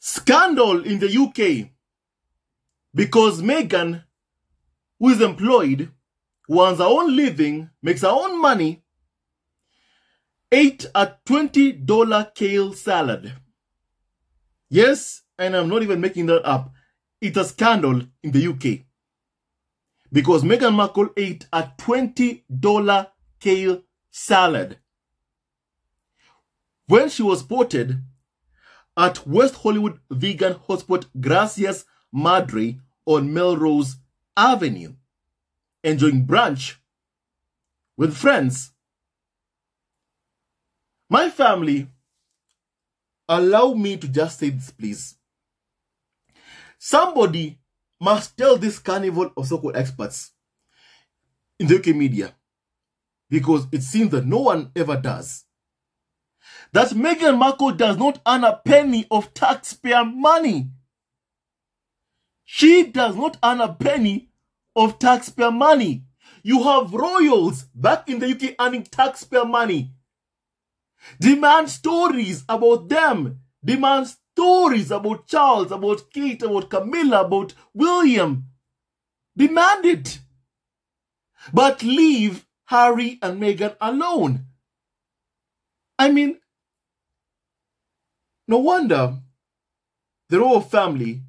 Scandal in the UK because Meghan, who is employed, who earns her own living, makes her own money, ate a $20 kale salad. Yes, and I'm not even making that up. It's a scandal in the UK because Meghan Markle ate a $20 kale salad when she was spotted at West Hollywood vegan hotspot Gracias Madre on Melrose Avenue, enjoying brunch with friends. My family, allow me to just say this, please. Somebody must tell this carnival of so-called experts in the UK media, because it seems that no one ever does, that Meghan Markle does not earn a penny of taxpayer money. She does not earn a penny of taxpayer money. You have royals back in the UK earning taxpayer money. Demand stories about them. Demand stories about Charles, about Kate, about Camilla, about William. Demand it. But leave Harry and Meghan alone. I mean, no wonder the royal family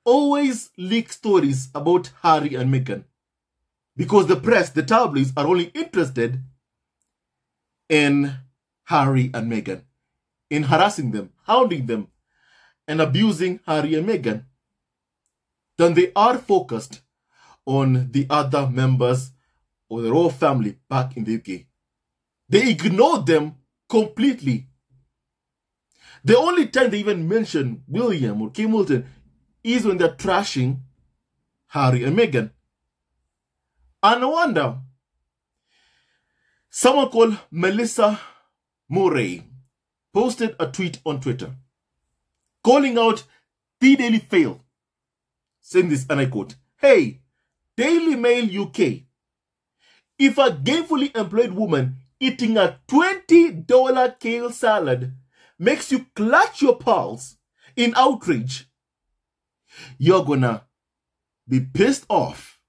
always leak stories about Harry and Meghan, because the press, the tabloids, are only interested in Harry and Meghan, in harassing them, hounding them, and abusing Harry and Meghan. Then they are focused on the other members of the royal family back in the UK. They ignore them completely. The only time they even mention William or Kate Middleton is when they're trashing Harry and Meghan. And no wonder someone called Melissa Murray posted a tweet on Twitter calling out the Daily Fail, saying this, and I quote, "Hey, Daily Mail UK, if a gainfully employed woman eating a $20 kale salad makes you clutch your pearls in outrage, you're gonna be pissed off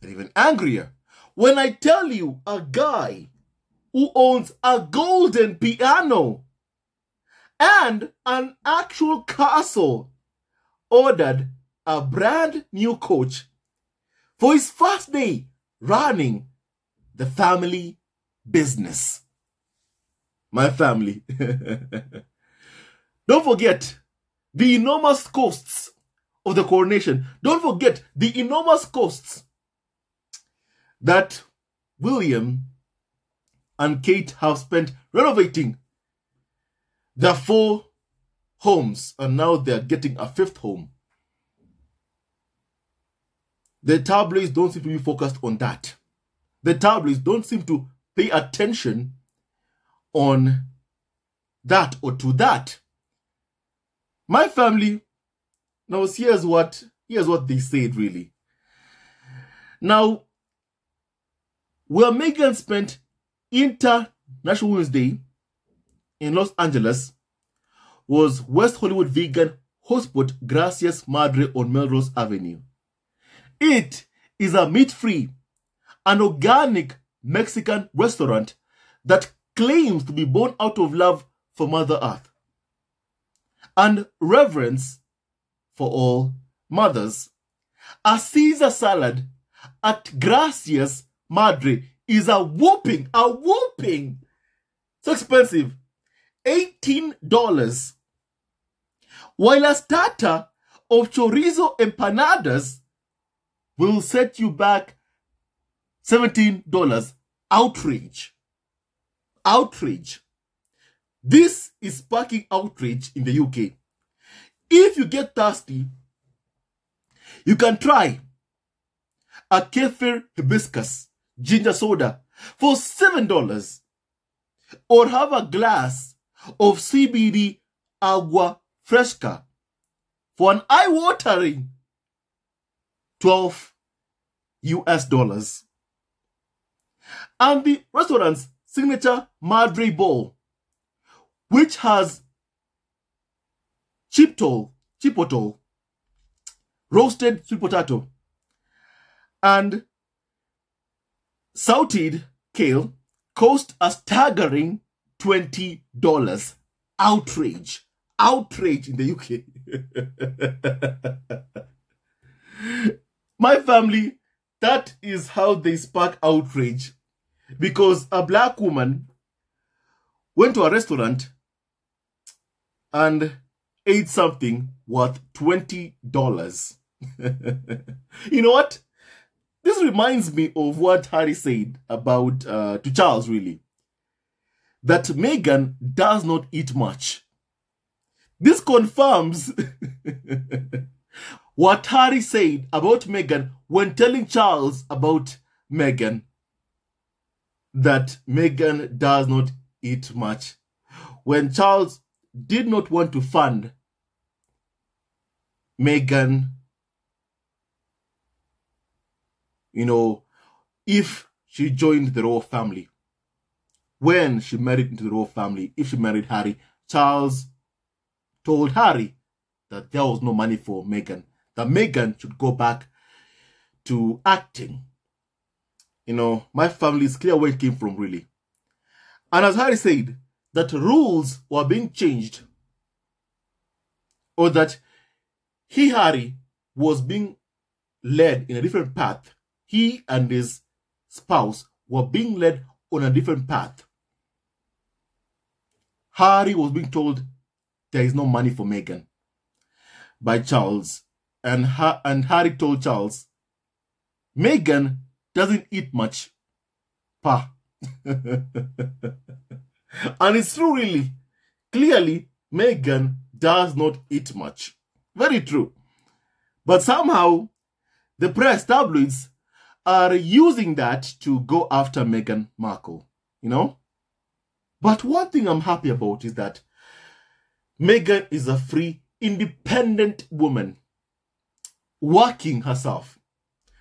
and even angrier when I tell you a guy who owns a golden piano and an actual castle ordered a brand new coach for his first day running the family business." My family. Don't forget the enormous costs of the coronation. Don't forget the enormous costs that William and Kate have spent renovating their 4 homes, and now they're getting a 5th home. The tabloids don't seem to be focused on that. The tabloids don't seem to pay attention on that or to that. My family, now here's what they said really. Now, where Meghan spent International Women's Day in Los Angeles was West Hollywood vegan hotspot Gracias Madre on Melrose Avenue. It is a meat-free and organic Mexican restaurant that claims to be born out of love for Mother Earth and reverence for all mothers. A Caesar salad at Gracias Madre is a whooping, so expensive, $18, while a starter of chorizo empanadas will set you back $17. Outrage. Outrage. This is sparking outrage in the UK. If you get thirsty, you can try a kefir hibiscus ginger soda for $7, or have a glass of CBD agua fresca for an eye-watering $12 US. And the restaurant's signature Madre bowl, which has chiptol chipotle, roasted sweet potato, and sauteed kale cost a staggering $20. Outrage. Outrage in the UK. My family, that is how they spark outrage. Because a black woman went to a restaurant and ate something worth $20. You know what? This reminds me of what Harry said about to Charles, really. That Meghan does not eat much. This confirms what Harry said about Meghan when telling Charles about Meghan. That Meghan does not eat much. When Charles did not want to fund Meghan, you know, if she joined the royal family, when she married into the royal family, if she married Harry, Charles told Harry that there was no money for Meghan, that Meghan should go back to acting. You know, my family is clear where it came from, really. And as Harry said, that rules were being changed, or that Harry, was being led in a different path. He and his spouse were being led on a different path. Harry was being told there is no money for Meghan by Charles. And Harry told Charles, Meghan doesn't eat much. Pa. And it's true, really. Clearly, Meghan does not eat much. Very true. But somehow, the press tabloids are using that to go after Meghan Markle, you know? But one thing I'm happy about is that Meghan is a free, independent woman, working herself,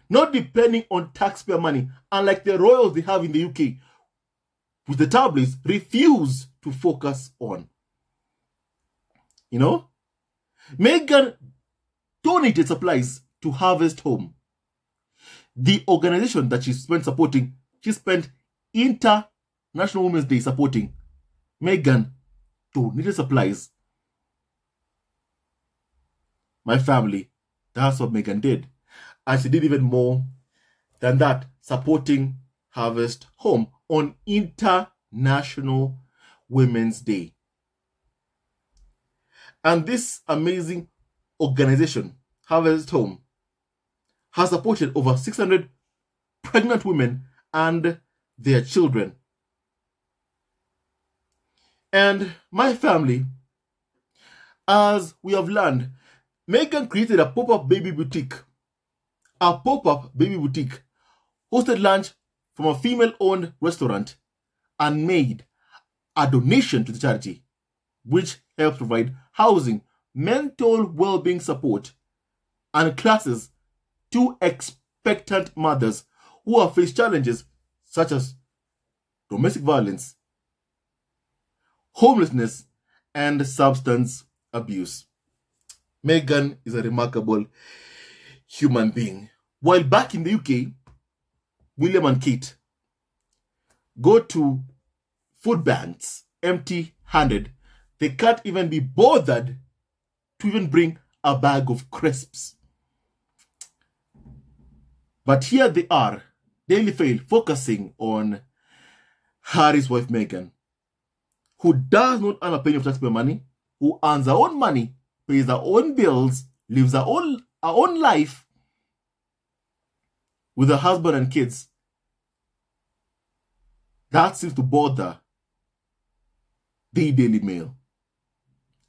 not depending on taxpayer money, unlike the royals they have in the UK, which the tabloids refuse to focus on. You know? Meghan donated supplies to Harvest Home. The organization that she spent supporting, she spent International Women's Day supporting. Meghan donated supplies. My family, that's what Meghan did. And she did even more than that, supporting Harvest Home on International Women's Day. And this amazing organization, Harvest Home, has supported over 600 pregnant women and their children. And my family, as we have learned, Meghan created a pop-up baby boutique. A pop-up baby boutique hosted lunch from a female-owned restaurant and made a donation to the charity, which helps provide housing, mental well-being support, and classes to expectant mothers who have faced challenges such as domestic violence, homelessness, and substance abuse. Meghan is a remarkable human being. While back in the UK, William and Kate go to food banks empty-handed. They can't even be bothered to even bring a bag of crisps. But here they are, Daily Fail, focusing on Harry's wife Meghan, who does not earn a penny of taxpayer money, who earns her own money, pays her own bills, lives her own life with her husband and kids. That seems to bother the Daily Mail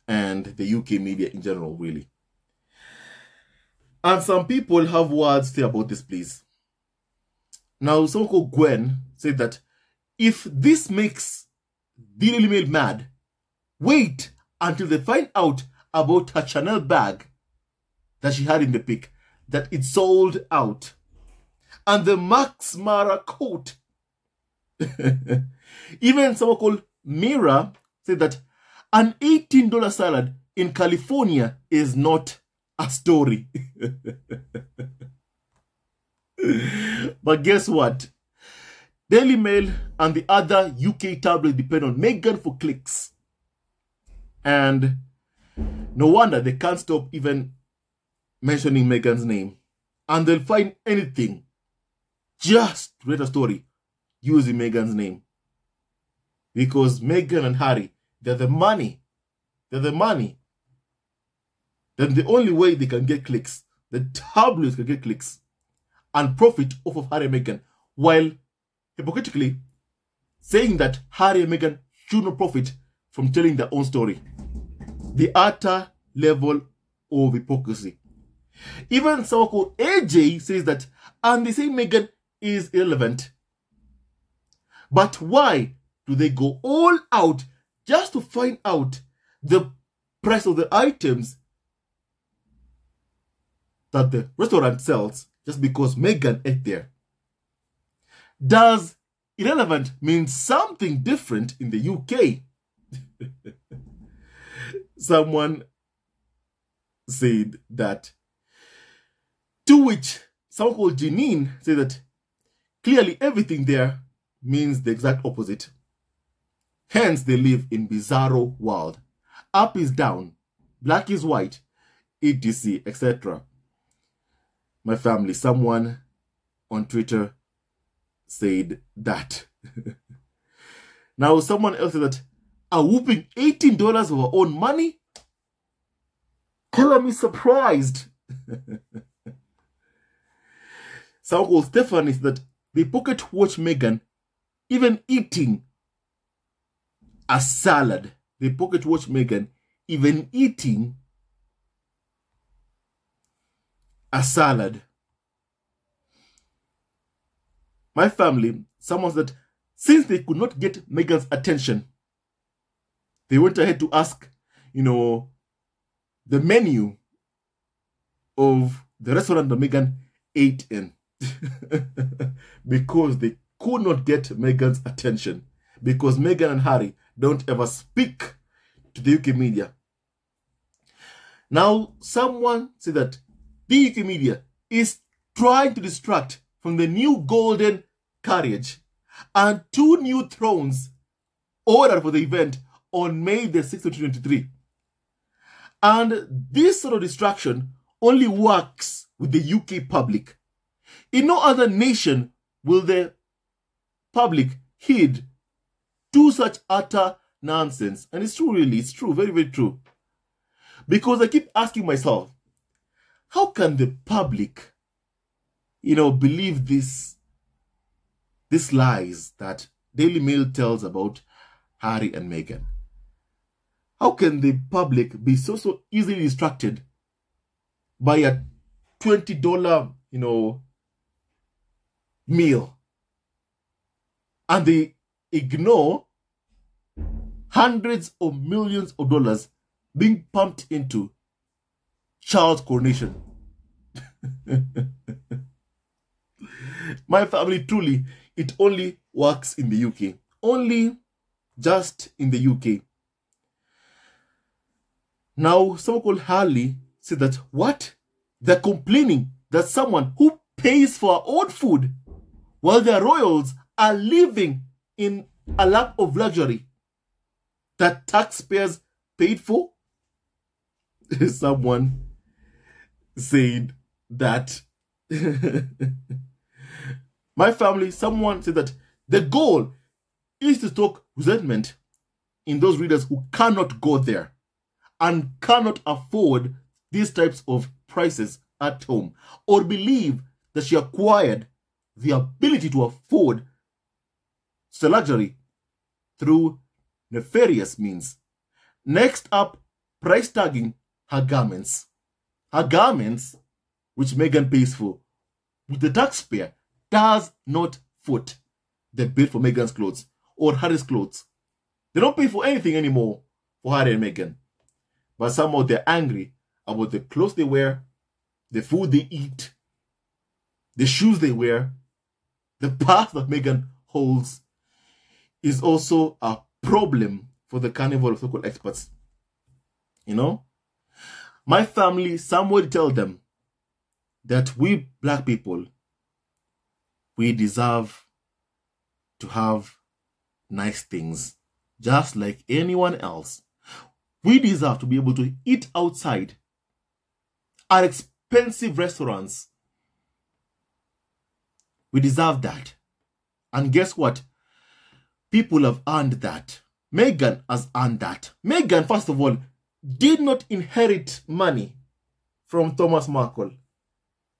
and the UK media in general, really. And some people have words to say about this, please. Now, someone called Gwen said that if this makes the Daily Mail mad, wait until they find out about her Chanel bag that she had in the pic, that it sold out. And the Max Mara coat. Even someone called Mira said that an $18 salad in California is not a story. But guess what? Daily Mail and the other UK tabloids depend on Meghan for clicks. And no wonder they can't stop even mentioning Meghan's name. And they'll find anything just to write a story using Meghan's name. Because Meghan and Harry, they're the money. They're the money. Then the only way they can get clicks, the tabloids can get clicks and profit off of Harry and Meghan, while hypocritically saying that Harry and Meghan should not profit from telling their own story. The utter level of hypocrisy. Even someone called AJ says that, and they say Meghan is irrelevant. But why do they go all out just to find out the price of the items that the restaurant sells just because Meghan ate there? Does irrelevant mean something different in the UK? Someone said that, to which someone called Janine said that clearly everything there means the exact opposite. Hence they live in bizarro world. Up is down, black is white, etc., etc. My family, someone on Twitter said that. Now someone else said that a whooping $18 of our own money? Color me surprised. Someone called Stephanie said that they pocket watch Meghan even eating a salad. They pocket watch Meghan even eating a salad. My family, someone said that since they could not get Meghan's attention, they went ahead to ask, the menu of the restaurant that Meghan ate in. Because they could not get Meghan's attention. Because Meghan and Harry don't ever speak to the UK media. Now, someone said that the UK media is trying to distract from the new golden carriage and 2 new thrones ordered for the event on May the 6th of 2023. And this sort of distraction only works with the UK public. In no other nation will the public heed to such utter nonsense. And it's true, really. It's true. Very, very true. Because I keep asking myself, how can the public, believe these lies that Daily Mail tells about Harry and Meghan? How can the public be so easily distracted by a $20, meal, and they ignore hundreds of millions of dollars being pumped into Charles' coronation? My family, truly, it only works in the UK. Only just in the UK. Now, someone called Harley said that, what? They're complaining that someone who pays for our own food while their royals are living in a lap of luxury that taxpayers paid for? Someone said that. My family, someone said that the goal is to stoke resentment in those readers who cannot go there and cannot afford these types of prices at home, or believe that she acquired the ability to afford such luxury through nefarious means. Next up, price tagging her garments. Her garments, which Meghan pays for, with the taxpayer does not foot the bill for Meghan's clothes or Harry's clothes. They don't pay for anything anymore for Harry and Meghan. But somehow they're angry about the clothes they wear, the food they eat, the shoes they wear. The path that Meghan holds is also a problem for the carnival of so-called experts. My family, somebody tell them that we black people, we deserve to have nice things, just like anyone else. We deserve to be able to eat outside at expensive restaurants. We deserve that. And guess what? People have earned that. Meghan has earned that. Meghan, first of all, did not inherit money from Thomas Markle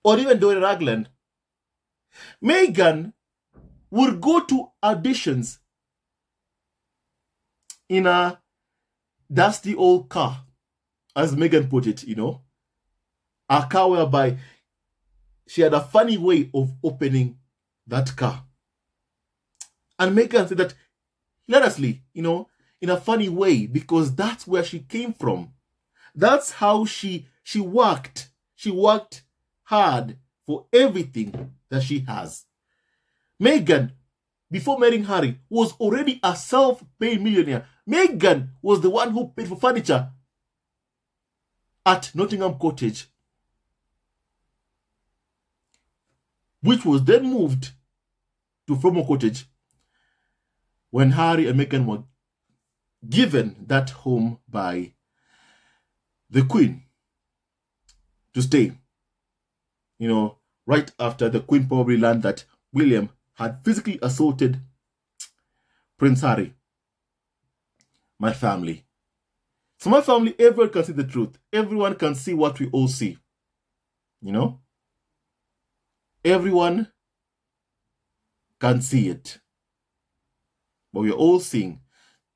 or even Dory Ragland. Meghan would go to auditions in a dusty old car, as Meghan put it, you know. A car whereby she had a funny way of opening that car. And Meghan said that hilariously, you know, in a funny way, because that's where she came from. That's how she worked. She worked hard for everything that she has. Meghan, before marrying Harry, was already a self-paid millionaire. Meghan was the one who paid for furniture at Nottingham Cottage, which was then moved to Fromore Cottage when Harry and Meghan were given that home by the Queen to stay. You know, right after the Queen probably learned that William had physically assaulted Prince Harry. My family. So my family, everyone can see the truth. Everyone can see what we all see. You know? Everyone can see it. But we're all seeing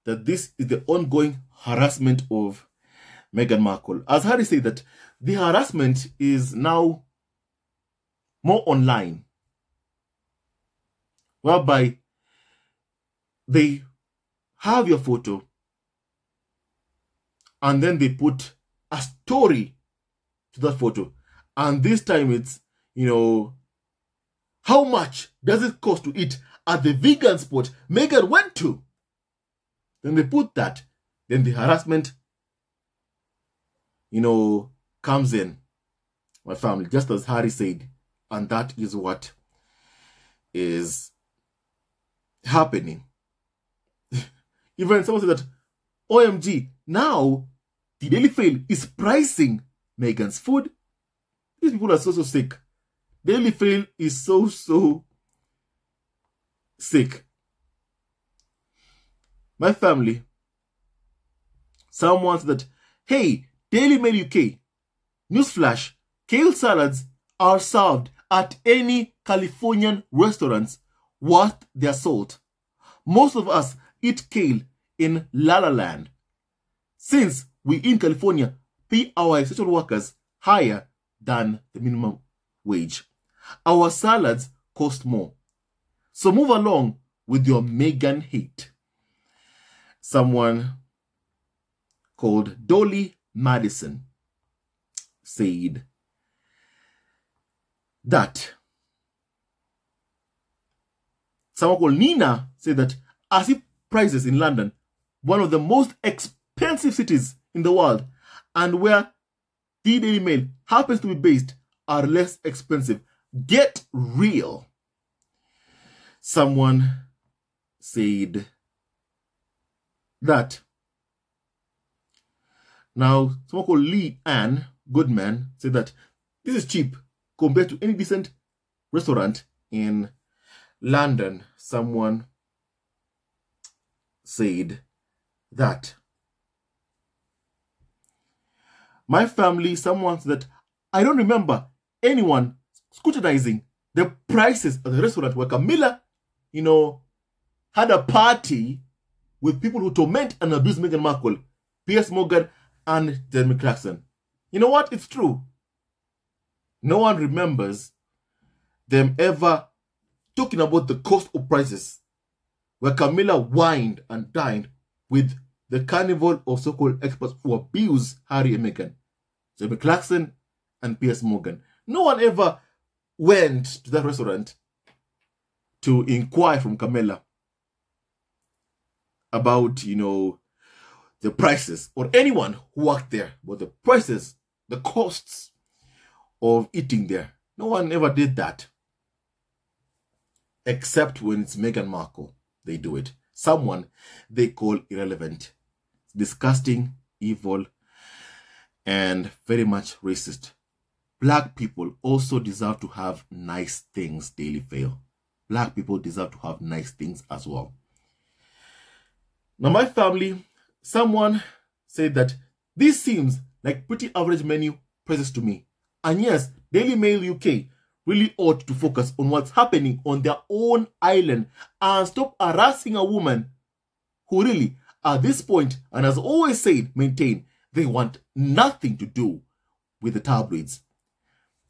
that this is the ongoing harassment of Meghan Markle. As Harry said, that the harassment is now more online, whereby they have your photo and then they put a story to that photo. And this time it's, you know, how much does it cost to eat at the vegan spot Meghan went to? Then they put that. Then the harassment, you know, comes in. My family, just as Harry said. And that is what is happening. Even someone said that, OMG, now the Daily Fail is pricing Meghan's food. These people are so sick. Daily Fail is so sick. My family, someone said that, hey, Daily Mail UK, newsflash, kale salads are served at any Californian restaurants worth their salt. Most of us eat kale in La La Land, since we in California pay our essential workers higher than the minimum wage. Our salads cost more. So move along with your Meghan hate. Someone called Dolly Madison said that. Someone called Nina said that as if prices in London, one of the most expensive cities in the world, and where the Daily Mail happens to be based, are less expensive. Get real. Someone said that. Now, someone called Lee Ann Goodman said that this is cheap compared to any decent restaurant in London. Someone said that. My family, someone said that I don't remember anyone scrutinizing the prices at the restaurant where Camilla, you know, had a party with people who torment and abuse Meghan Markle, Piers Morgan, and Jeremy Clarkson. You know what? It's true. No one remembers them ever talking about the cost of prices where Camilla wined and dined with the carnival of so-called experts who abuse Harry and Meghan, Jeremy Clarkson and Piers Morgan. No one ever went to that restaurant to inquire from Camilla about, you know, the prices, or anyone who worked there, but the prices the costs of eating there. No one ever did that. Except when it's Meghan Markle, they do it. Someone they call irrelevant, disgusting, evil, and very much racist. Black people also deserve to have nice things, Daily Fail. Black people deserve to have nice things as well. Now, my family, someone said that this seems like pretty average menu prices to me. And yes, Daily Mail UK really ought to focus on what's happening on their own island and stop harassing a woman who really, at this point, and as always said, maintain they want nothing to do with the tabloids.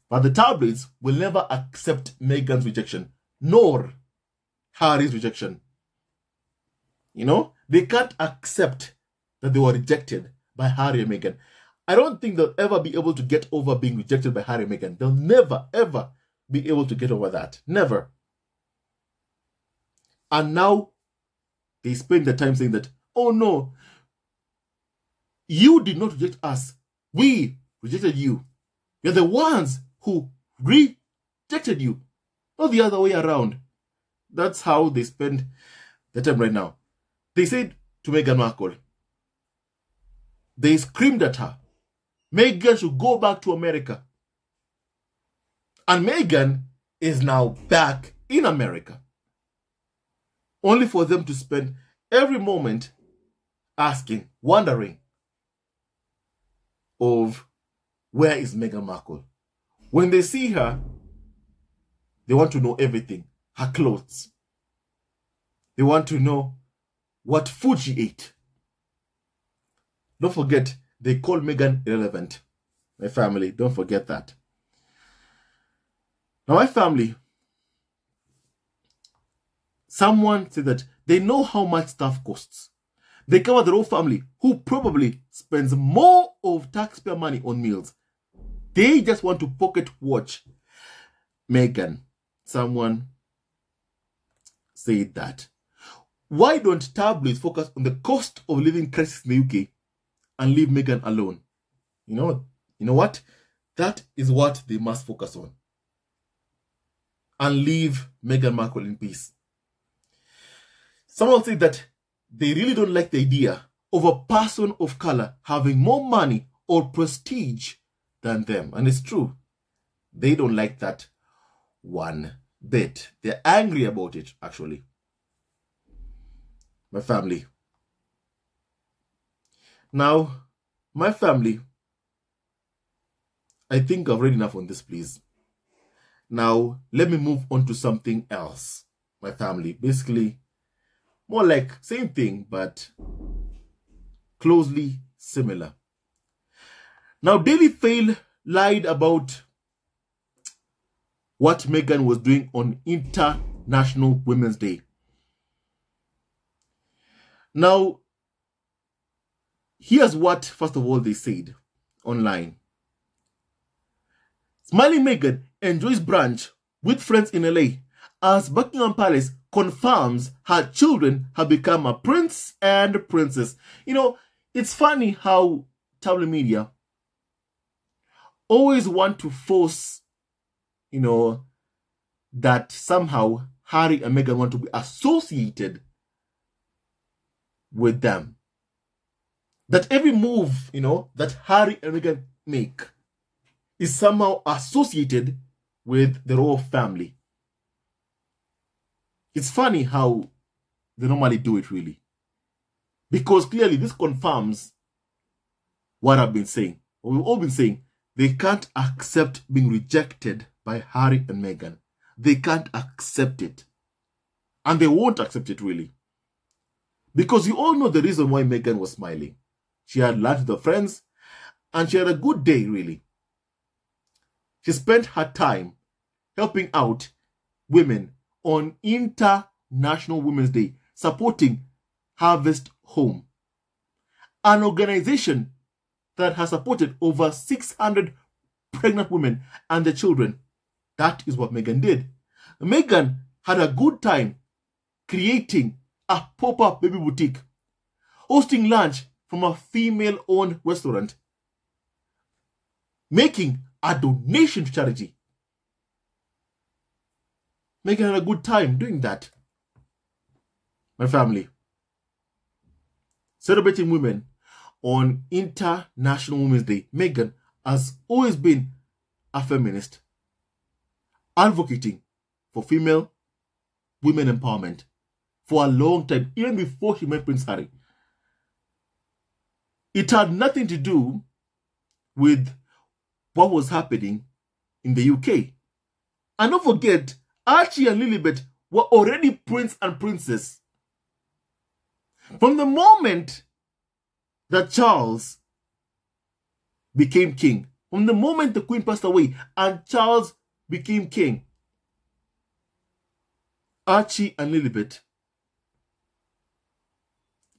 But the tabloids will never accept Meghan's rejection, nor Harry's rejection. You know, they can't accept that they were rejected by Harry and Meghan. I don't think they'll ever be able to get over being rejected by Harry and Meghan. They'll never, ever be able to get over that. Never. And now they spend their time saying that, oh no, you did not reject us. We rejected you. You're the ones who rejected you, not the other way around. That's how they spend their time right now. They said to Meghan Markle, they screamed at her, Meghan should go back to America. And Meghan is now back in America. Only for them to spend every moment asking, wondering of where is Meghan Markle. When they see her, they want to know everything. Her clothes. They want to know what food she ate. Don't forget, they call Meghan irrelevant. My family, don't forget that. Now, my family, someone said that they know how much stuff costs. They cover their whole family, who probably spends more of taxpayer money on meals. They just want to pocket watch Meghan. Someone said that. Why don't tabloids focus on the cost of living crisis in the UK and leave Meghan alone? You know what? That is what they must focus on. And leave Meghan Markle in peace. Someone said that they really don't like the idea of a person of color having more money or prestige than them. And it's true. They don't like that one bit. They're angry about it, actually. My family. Now, my family, I think I've read enough on this, please. Now, let me move on to something else. My family, basically, more like same thing, but closely similar. Now, Daily Fail lied about what Meghan was doing on International Women's Day. Now, here's what, first of all, they said online. Smiling Meghan enjoys brunch with friends in LA as Buckingham Palace confirms her children have become a prince and princess. You know, it's funny how tabloid media always want to force, that somehow Harry and Meghan want to be associated with them. That every move, that Harry and Meghan make is somehow associated with the royal family. It's funny how they normally do it, really. Because clearly this confirms what I've been saying. What we've all been saying. They can't accept being rejected by Harry and Meghan. They can't accept it. And they won't accept it, really. Because you all know the reason why Meghan was smiling. She had lunch with her friends, and she had a good day, really. She spent her time helping out women on International Women's Day, supporting Harvest Home, an organization that has supported over 600 pregnant women and their children. That is what Meghan did. Meghan had a good time creating a pop-up baby boutique, hosting lunch from a female-owned restaurant, making a donation to charity. Meghan had a good time doing that. My family. Celebrating women on International Women's Day, Meghan has always been a feminist, advocating for female women empowerment for a long time, even before she met Prince Harry. It had nothing to do with what was happening in the UK. And don't forget, Archie and Lilibet were already prince and princess. From the moment that Charles became king, from the moment the Queen passed away and Charles became king, Archie and Lilibet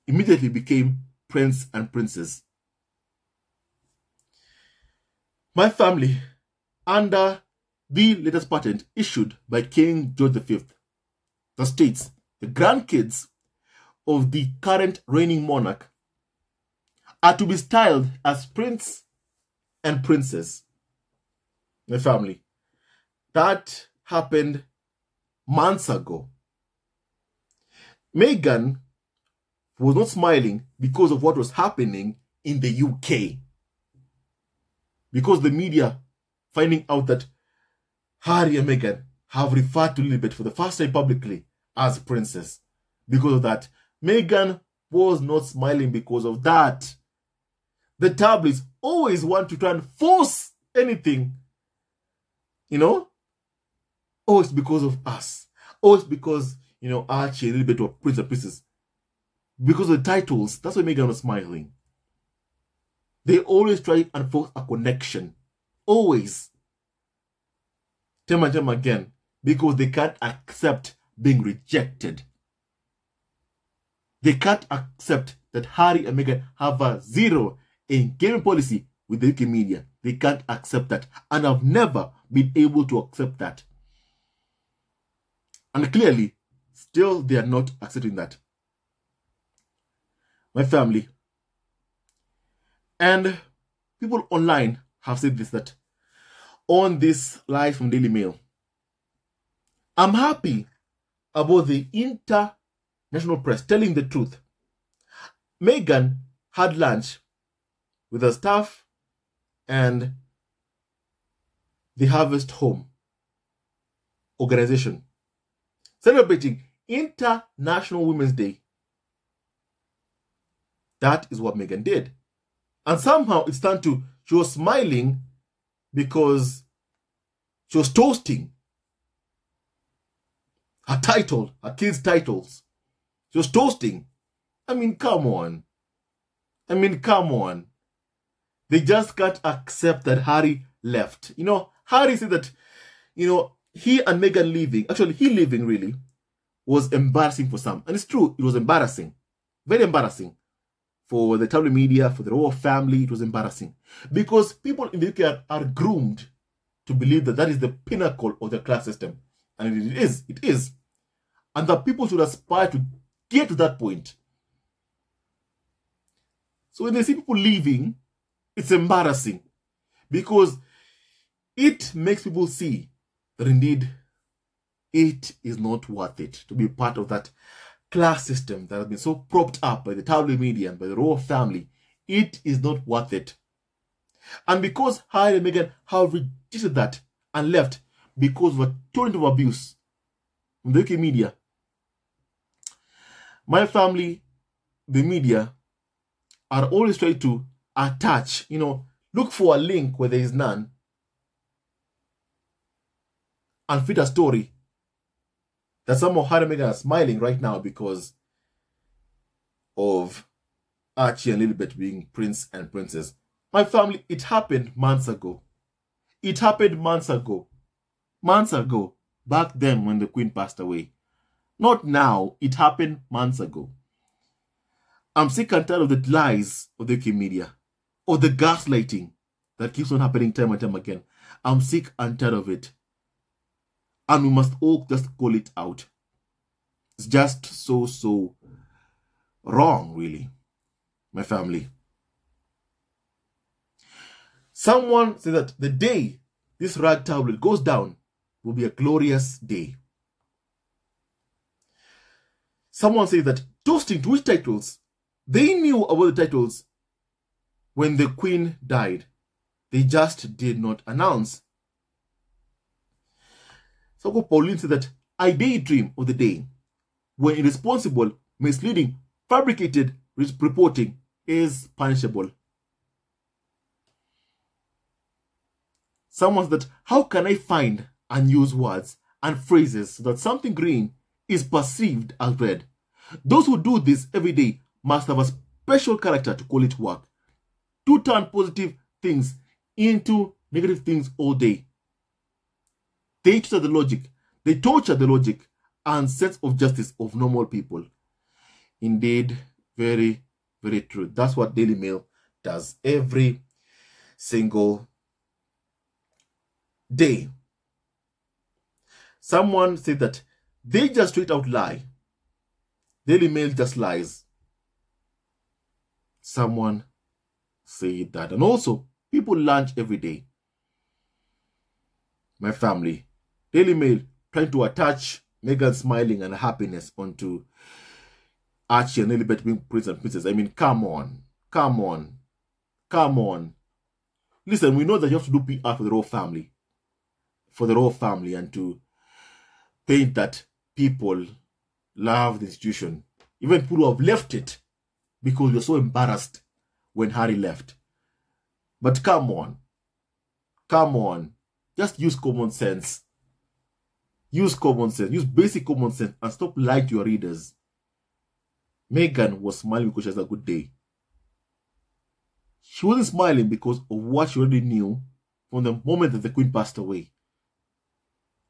immediately became prince and princess. My family, under the latest patent issued by King George V, that states the grandkids of the current reigning monarch are to be styled as prince and princess. My family, that happened months ago. Meghan was not smiling because of what was happening in the UK. Because the media finding out that Harry and Meghan have referred to Lilibet for the first time publicly as princess. Because of that, Meghan was not smiling because of that. The tabloids always want to try and force anything, you know? Oh, it's because of us. Oh, it's because, you know, Archie and Lilibet were prince and princess. Because of the titles, that's why Meghan was smiling. They always try and force a connection. Always. Time and time again. Because they can't accept being rejected. They can't accept that Harry and Meghan have a zero engagement policy with the UK media. They can't accept that. And have never been able to accept that. And clearly, still they are not accepting that. My family. And people online have said this, that on this live from Daily Mail, I'm happy about the international press telling the truth. Meghan had lunch with her staff and the Harvest Home organization celebrating International Women's Day. That is what Meghan did. And somehow it's turned to, she was smiling because she was toasting her title, her kids' titles. She was toasting. I mean, come on. I mean, come on. They just can't accept that Harry left. You know, Harry said that, you know, he and Meghan leaving, actually he leaving really, was embarrassing for some. And it's true, it was embarrassing. Very embarrassing. For the tabloid media, for the royal family, it was embarrassing. Because people in the UK are groomed to believe that that is the pinnacle of the class system. And it is. And that people should aspire to get to that point. So when they see people leaving, it's embarrassing. Because it makes people see that indeed it is not worth it to be part of that class system that has been so propped up by the tabloid media and by the royal family. It is not worth it. And because Harry and Meghan have rejected that and left because of a torrent of abuse from the UK media, my family, the media, are always trying to attach, you know, look for a link where there is none and fit a story that somehow Harry and Meghan are smiling right now because of Archie and Lilibet being prince and princess. My family, it happened months ago. It happened months ago. Months ago. Back then when the Queen passed away. Not now. It happened months ago. I'm sick and tired of the lies of the UK media. Of the gaslighting that keeps on happening time and time again. I'm sick and tired of it. And we must all just call it out. It's just so wrong, really. My family. Someone said that the day this rag tablet goes down will be a glorious day. Someone said that toasting to which titles? They knew about the titles when the Queen died. They just did not announce. So Pauline said that I daydream of the day when irresponsible, misleading, fabricated reporting is punishable. Someone said that how can I find and use words and phrases so that something green is perceived as red? Those who do this every day must have a special character to call it work, to turn positive things into negative things all day. They torture the logic and sense of justice of normal people. Indeed, very, very true. That's what Daily Mail does every single day. Someone said that they just straight out lie. Daily Mail just lies. Someone said that. And also, people lunch every day. My family. Daily Mail trying to attach Meghan smiling and happiness onto Archie and Lilibet being prince and princess. I mean, come on. Come on. Come on. Listen, we know that you have to do PR for the royal family. For the royal family, and to paint that people love the institution. Even people who have left it because you're so embarrassed when Harry left. But come on. Come on. Just use common sense. Use common sense. Use basic common sense and stop lying to your readers. Meghan was smiling because she has a good day. She wasn't smiling because of what she already knew from the moment that the Queen passed away.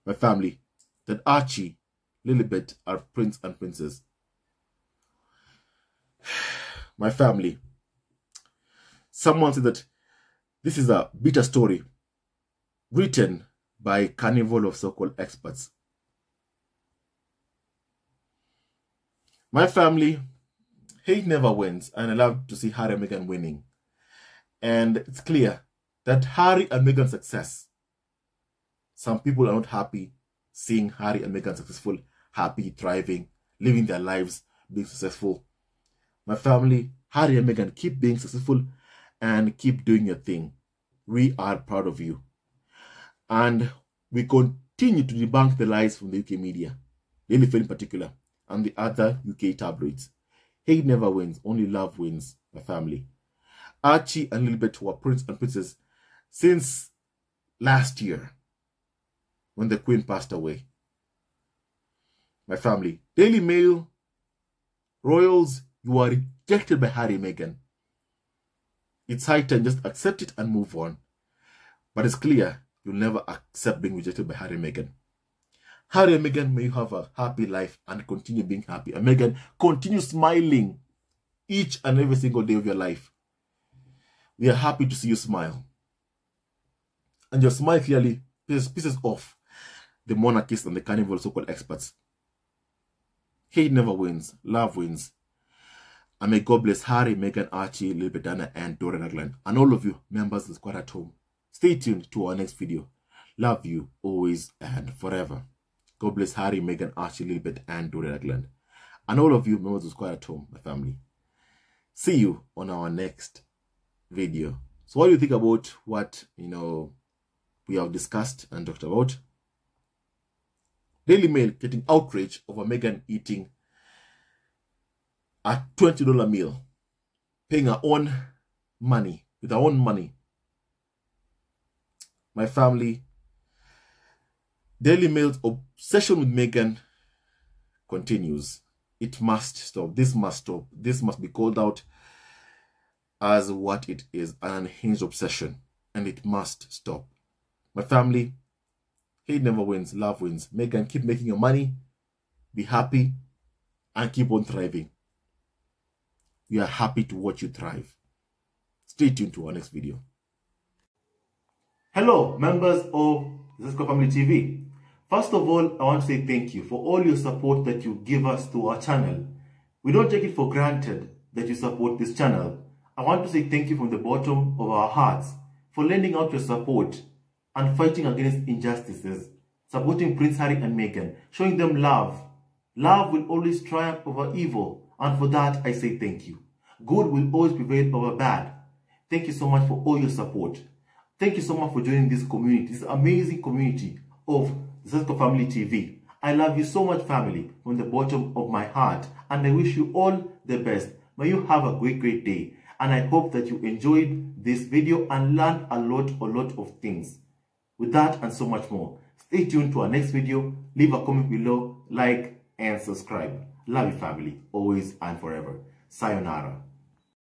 My family, that Archie, Lilibet are prince and princess. My family. Someone said that this is a bitter story written by a carnival of so-called experts. My family, hate never wins, and I love to see Harry and Meghan winning. And it's clear that Harry and Meghan's success, some people are not happy seeing Harry and Meghan successful, happy, thriving, living their lives, being successful. My family, Harry and Meghan, keep being successful and keep doing your thing. We are proud of you. And we continue to debunk the lies from the UK media, Daily Mail in particular, and the other UK tabloids. Hate never wins, only love wins, my family. Archie and Lilibet were prince and princess since last year, when the Queen passed away. My family, Daily Mail, royals, you are rejected by Harry and Meghan. It's high time, just accept it and move on. But it's clear, you'll never accept being rejected by Harry and Meghan. Harry and Meghan, may you have a happy life and continue being happy. And Meghan, continue smiling each and every single day of your life. We are happy to see you smile. And your smile clearly pisses off the monarchists and the carnival so-called experts. Hate never wins, love wins. And may God bless Harry, Meghan, Archie, Lilibet, and Dora Ragland, and all of you members of the squad at home. Stay tuned to our next video. Love you always and forever. God bless Harry, Meghan, Archie, Lilibet, and Dora Ragland, and all of you members of the squad at home, my family. See you on our next video. So what do you think about what we have discussed and talked about? Daily Mail getting outrage over Meghan eating a $20 meal, paying her own money, with her own money. My family, Daily Mail's obsession with Meghan continues. It must stop. This must stop. This must be called out as what it is, an unhinged obsession, and it must stop. My family, hate never wins, love wins. Meghan, keep making your money, be happy, and keep on thriving. We are happy to watch you thrive. Stay tuned to our next video. Hello, members of Zesco Family TV. First of all, I want to say thank you for all your support that you give us to our channel. We don't take it for granted that you support this channel. I want to say thank you from the bottom of our hearts for lending out your support and fighting against injustices, supporting Prince Harry and Meghan, showing them love. Love will always triumph over evil, and for that I say thank you. Good will always prevail over bad. Thank you so much for all your support. Thank you so much for joining this community, this amazing community of the Successful Family TV. I love you so much, family, from the bottom of my heart, and I wish you all the best. May you have a great day, and I hope that you enjoyed this video and learned a lot of things. With that and so much more, stay tuned to our next video. Leave a comment below, like and subscribe. Love you, family, always and forever. Sayonara.